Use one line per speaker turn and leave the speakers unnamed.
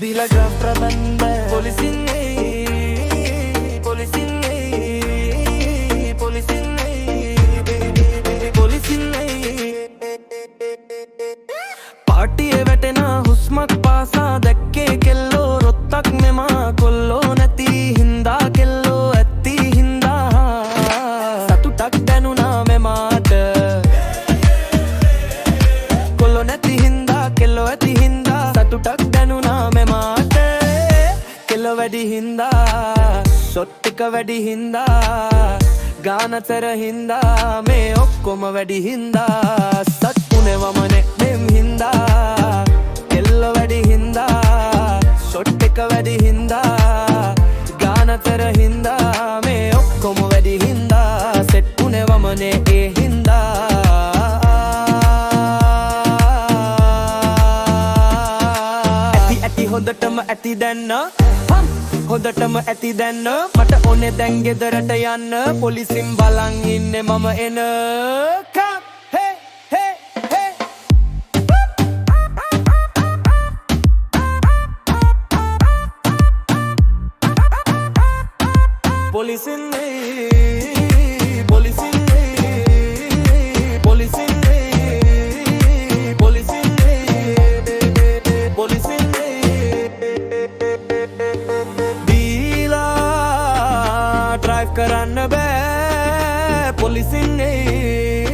දීලා ග්‍රාෆ්ටරන් බෑ පොලිසින්නේ පොලිසින්නේ පොලිසින්නේ පොලිසින්නේ පාටියේ වැටෙන හුස්මක් පාසා දැක්කේ කෙල්ලෝ රොත්තක් මෙමා කොල්ලෝ නැති හින්දා කෙල්ලෝ ඇත්ති හින්දා සතුටක් දැනුණා මෙමාට කොල්ලෝ නැති හින්දා කෙල්ලෝ ඇති හින්දා සතුටක් දැනුණා මෙමාට කෙල්ලෝ වැඩි හින්දා ෂොට් එක වැඩි හින්දා ගානතර හින්දා මේ ඔක්කොම වැඩි හින්දා සත්තුනේ වමනේ මෙම් හින්දා කෙල්ලෝ වැඩි හින්දා ෂොට් එක වැඩි හින්දා ගානතර හින්දා මේ ඔක්කොම වැඩි හින්දා සෙට්ුනේ වමනේ ඒ හින්දා ඇති හොඳටම ඇති දැන්න හොඳටම ඇති දැන්න මට ඕනේ දැන් ගෙදරට යන්න පොලිසින් බලන් ඉන්නේ මම එනකම් හේ හේ හේ පොලිසින්නේ පොලිසින්නේ පොලිසින්නේ පොලිසින්නේ පොලිසින්නේ දීලා ඩ්‍රයිව් කරන්න බෑ පොලිසින්නේ